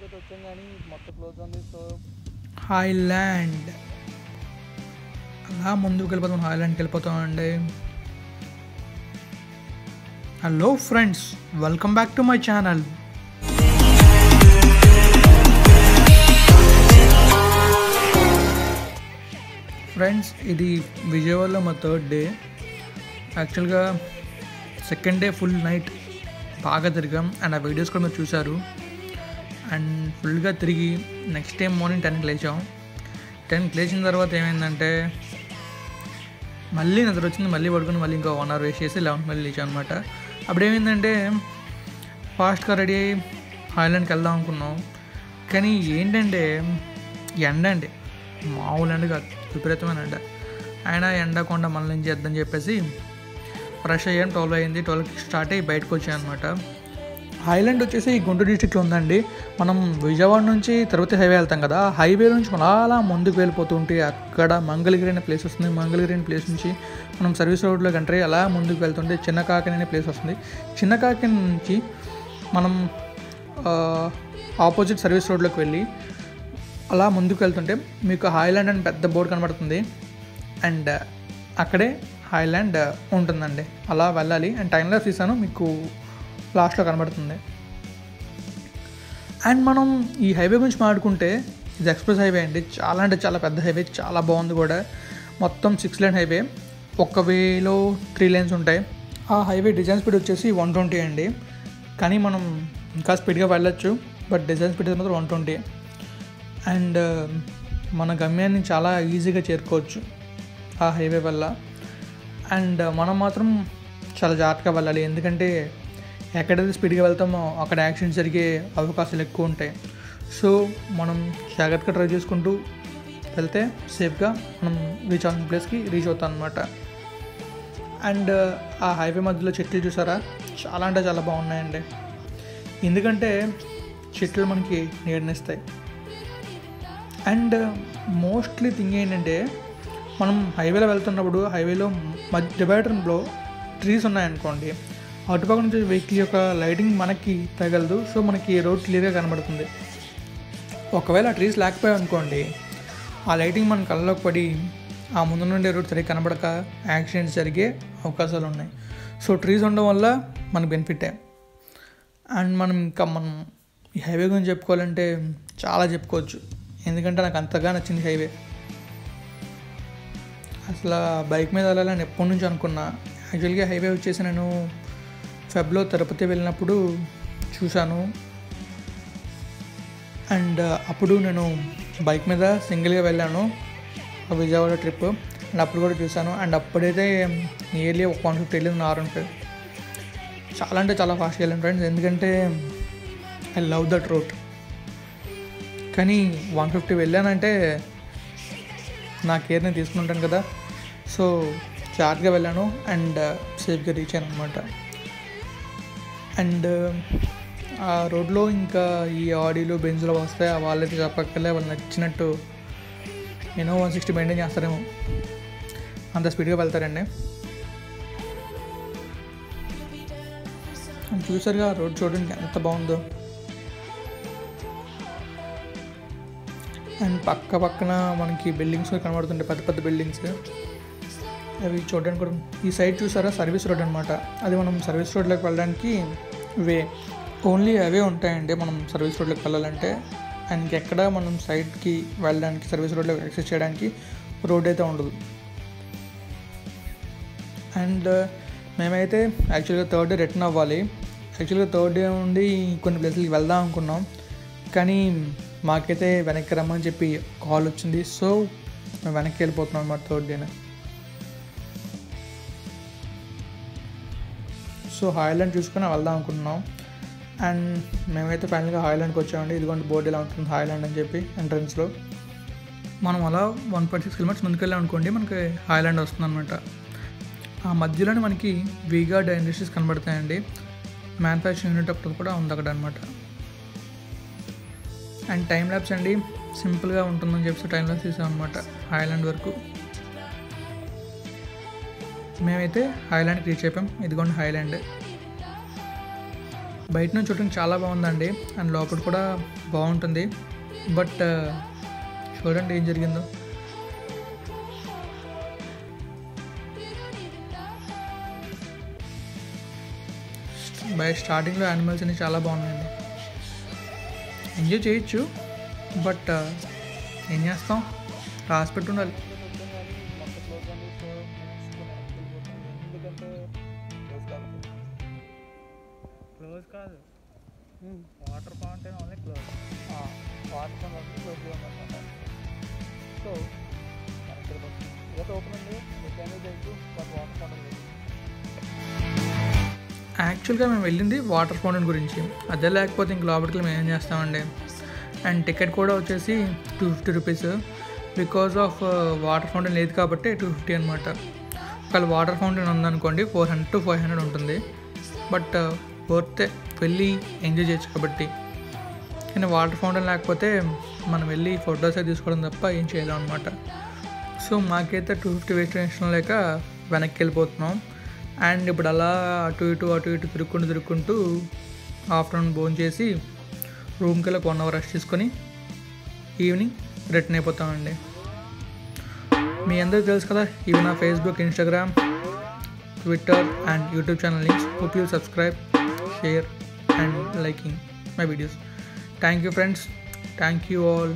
అయితే వచ్చాం కానీ మొత్తం క్లోజ్ ఉంది. సో హాయ్లాండ్ అలా ముందుకు వెళ్ళిపోతాం, హాయ్లాండ్కి వెళ్ళిపోతామండి. Hello friends, welcome back to my channel. Friends, ఇది విజయవాడలో మా థర్డ్ డే. యాక్చువల్గా సెకండ్ డే ఫుల్ నైట్ బాగా తిరిగాం అండ్ ఆ వీడియోస్ కూడా మీరు చూశారు. అండ్ ఫుల్గా తిరిగి నెక్స్ట్ డే మార్నింగ్ 10కి లేచాం. 10కి లేచిన తర్వాత ఏమైందంటే మళ్ళీ నిద్ర వచ్చింది, మళ్ళీ పడుకుని మళ్ళీ ఇంకో 1 hour వేస్ట్ చేసి 11కి మళ్ళీ లేచాం అనమాట. అప్పుడు ఏమైందంటే ఫాస్ట్గా రెడీ అయ్యి హాయ్లాండ్కి వెళ్దాం అనుకున్నాం. కానీ ఏంటంటే ఎండ అండి, మామూలు ఎండ కాదు, విపరీతమైన ఎండ. అయినా ఎండ కొండ మళ్ళీ నుంచి చేద్దని చెప్పేసి ఫ్రెష్ అయ్యాను. 12 అయింది. 12కి స్టార్ట్ అయ్యి బయటకు వచ్చాను అనమాట. హాయ్లాండ్ వచ్చేసి గుంటూరు డిస్ట్రిక్ట్లో ఉందండి. మనం విజయవాడ నుంచి తిరుపతి హైవే వెళ్తాం కదా, హైవే నుంచి మనం అలా ముందుకు వెళ్ళిపోతూ ఉంటే అక్కడ మంగళగిరి అనే ప్లేస్ వస్తుంది. మంగళగిరి అనే ప్లేస్ నుంచి మనం సర్వీస్ రోడ్లోకి ఎంటర్ అలా ముందుకు వెళ్తుంటే చిన్న కాకిని అనే ప్లేస్ వస్తుంది. చిన్న కాకిని నుంచి మనం ఆపోజిట్ సర్వీస్ రోడ్లోకి వెళ్ళి అలా ముందుకు వెళ్తుంటే మీకు హాయ్లాండ్ అని పెద్ద బోర్డు కనబడుతుంది. అండ్ అక్కడే హాయ్లాండ్ ఉంటుందండి. అలా వెళ్ళాలి. అండ్ టైంలో తీసాను, మీకు లాస్ట్లో కనబడుతుంది. అండ్ మనం ఈ హైవే గురించి మాట్లాడుకుంటే ఇది ఎక్స్ప్రెస్ హైవే అండి. చాలా అంటే చాలా పెద్ద హైవే, చాలా బాగుంది కూడా. మొత్తం 6 lane హైవే. ఒక వేలో 3 lanes ఉంటాయి. ఆ హైవే డిజైన్ స్పీడ్ వచ్చేసి 120 అండి. కానీ మనం ఇంకా స్పీడ్గా వెళ్ళొచ్చు, బట్ డిజైన్ స్పీడ్ మాత్రం 120. అండ్ మన గమ్యాన్ని చాలా ఈజీగా చేరుకోవచ్చు ఆ హైవే వల్ల. అండ్ మనం మాత్రం చాలా జాగ్రత్తగా వెళ్ళాలి, ఎందుకంటే ఎక్కడైతే స్పీడ్గా వెళ్తామో అక్కడ యాక్సిడెంట్స్ జరిగే అవకాశాలు ఎక్కువ ఉంటాయి. సో మనం జాగ్రత్తగా డ్రైవ్ చేసుకుంటూ వెళ్తే సేఫ్గా మనం రీచ్ అవుతున్న ప్లేస్కి రీచ్ అవుతాం అనమాట. అండ్ ఆ హైవే మధ్యలో చెట్లు చూసారా, చాలా అంటే చాలా బాగున్నాయండి. ఎందుకంటే చెట్లు మనకి నీడనిస్తాయి. అండ్ మోస్ట్లీ థింగ్ ఏంటంటే మనం హైవేలో వెళ్తున్నప్పుడు హైవేలో డివైడర్లో ట్రీస్ ఉన్నాయనుకోండి, అటుపక్క నుంచి వెహికల్ యొక్క లైటింగ్ మనకి తగలదు. సో మనకి రోడ్ క్లియర్గా కనబడుతుంది. ఒకవేళ ట్రీస్ లేకపోయాయి అనుకోండి, ఆ లైటింగ్ మన కళ్ళలోకి పడి ఆ ముందు నుండి రోడ్ సరిగ్గా కనబడక యాక్సిడెంట్స్ జరిగే అవకాశాలు ఉన్నాయి. సో ట్రీస్ ఉండడం వల్ల మనకు బెనిఫిటే. అండ్ మనం ఈ హైవే గురించి చెప్పుకోవాలంటే చాలా చెప్పుకోవచ్చు, ఎందుకంటే నాకు అంతగా నచ్చింది హైవే. అసలు బైక్ మీద వెళ్ళాలని ఎప్పటి నుంచి అనుకున్నా. యాక్చువల్గా హైవే వచ్చేసి నేను ఫెబ్లో తిరుపతి వెళ్ళినప్పుడు చూశాను. అండ్ అప్పుడు నేను బైక్ మీద సింగిల్గా వెళ్ళాను విజయవాడ ట్రిప్. అండ్ అప్పుడు కూడా చూశాను. అండ్ అప్పుడైతే నియర్లీ 150 వెళ్ళింది నా R15. చాలా అంటే చాలా ఫాస్ట్గా వెళ్ళాను ఫ్రెండ్స్, ఎందుకంటే ఐ లవ్ దట్ రోడ్. కానీ 150 వెళ్ళానంటే నా కేర్ నేను తీసుకుంటాను కదా, సో జాగ్రత్తగా వెళ్ళాను అండ్ సేఫ్గా రీచ్ అయ్యాను అనమాట. అండ్ ఆ రోడ్లో ఇంకా ఈ ఆడీలు బెంజ్లో వస్తాయి, వాళ్ళైతే చెప్పక్కర్లే, వాళ్ళు నచ్చినట్టు 160 మెయింటైన్ చేస్తారేమో, అంత స్పీడ్గా వెళ్తారండి. చూసారుగా రోడ్ చూడడానికి ఎంత బాగుందో. అండ్ పక్కన మనకి బిల్డింగ్స్ కనబడుతుంటాయి, పెద్ద పెద్ద బిల్డింగ్స్. అవి చూడడానికి కూడా. ఈ సైడ్ చూసారా, సర్వీస్ రోడ్ అనమాట. అది మనం సర్వీస్ రోడ్లోకి వెళ్ళడానికి ఓన్లీ అవే ఉంటాయండి మనం సర్వీస్ రోడ్లోకి వెళ్ళాలంటే. అండ్ ఇంకెక్కడ మనం సైడ్కి వెళ్ళడానికి, సర్వీస్ రోడ్లోకి యాక్సెస్ చేయడానికి రోడ్ అయితే ఉండదు. అండ్ మేమైతే యాక్చువల్గా థర్డ్ డే రిటర్న్ అవ్వాలి. యాక్చువల్గా థర్డ్ డే నుండి కొన్ని ప్లేస్లకి వెళ్దాం అనుకున్నాం, కానీ మాకైతే వెనక్కి రమ్మని చెప్పి కాల్ వచ్చింది. సో మేము వెనక్కి వెళ్ళిపోతున్నాం అన్నమాట థర్డ్ డేనే. సో హాయ్లాండ్ చూసుకొని వెళ్దాం అనుకుంటున్నాం. అండ్ మేమైతే ఫైనల్గా హాయ్లాండ్కి వచ్చామండి. ఇదిగోండి బోర్డు ఎలా ఉంటుంది హాయ్లాండ్ అని చెప్పి ఎంట్రన్స్లో. మనం అలా 1.6 kilometers ముందుకు వెళ్ళాం అనుకోండి, మనకి హాయ్లాండ్ వస్తుంది అనమాట. ఆ మధ్యలోనే మనకి వీగార్డ్ ఇండస్ట్రీస్ కనబడతాయండి. మ్యానుఫ్యాక్చరింగ్ యూనిట్ అప్పుడు కూడా ఉంది అక్కడ అనమాట. అండ్ టైం ల్యాబ్స్ అండి, సింపుల్గా ఉంటుందని చెప్పి టైం ల్యాబ్స్ తీసాం అనమాట హాయ్లాండ్ వరకు. మేమైతే హాయ్లాండ్కి రీచ్ అయిపోయాం. ఇదిగోండి హాయ్లాండ్. బయట నుంచి చూడడానికి చాలా బాగుందండి, అండ్ లోపల కూడా బాగుంటుంది. బట్ చూడండి ఏం జరిగిందో. బై స్టార్టింగ్లో యానిమల్స్ అన్ని చాలా బాగున్నాయండి, ఎంజాయ్ చేయొచ్చు. బట్ ఏం చేస్తాం, రాసి పెట్టి ఉండాలి. మొత్తం క్లోజ్ ఉంది. సో ఎందుకంటే క్లోజ్ కాదు, water fountain only close. Water fountain close ఉందన్నమాట. సో మనకి ఏదైతే ఓపెన్ ఉంది కెమెరా చేయొచ్చు, బట్ వాటర్ ఫౌంటైన్ లేదు. యాక్చువల్గా మేము వెళ్ళింది వాటర్ ఫౌంటైన్ గురించి, అదే లేకపోతే ఇంక లోపలికి మేము ఏం చేస్తామండి. అండ్ టికెట్ కూడా వచ్చేసి 250 rupees. Because of water fountain లేదు కాబట్టి 250 అనమాట. ఒకవేళ వాటర్ ఫౌంటైన్ ఉందనుకోండి 400 to 500 ఉంటుంది. బట్ వర్తే, వెళ్ళి ఎంజాయ్ చేయొచ్చు కాబట్టి. కానీ వాటర్ ఫౌంటైన్ లేకపోతే మనం వెళ్ళి ఫొటోస్ తీసుకోవడం తప్ప ఏం చేయలేం అనమాట. సో మాకైతే 250 వేస్ట్ ఇష్టం లేక వెనక్కి వెళ్ళిపోతున్నాం. అండ్ ఇప్పుడు అలా అటు ఇటు తిరుక్కుంటూ ఆఫ్టర్నూన్ భోజనం చేసి రూమ్కి వెళ్ళి 1 hour రెస్ట్ తీసుకొని ఈవినింగ్ రిటర్న్ అయిపోతామండి. మీ అందరికీ తెలుసు కదా, ఇవి నా Facebook, Instagram, Twitter and YouTube channel links. Hope you subscribe, share and liking my videos. Thank you friends, thank you all.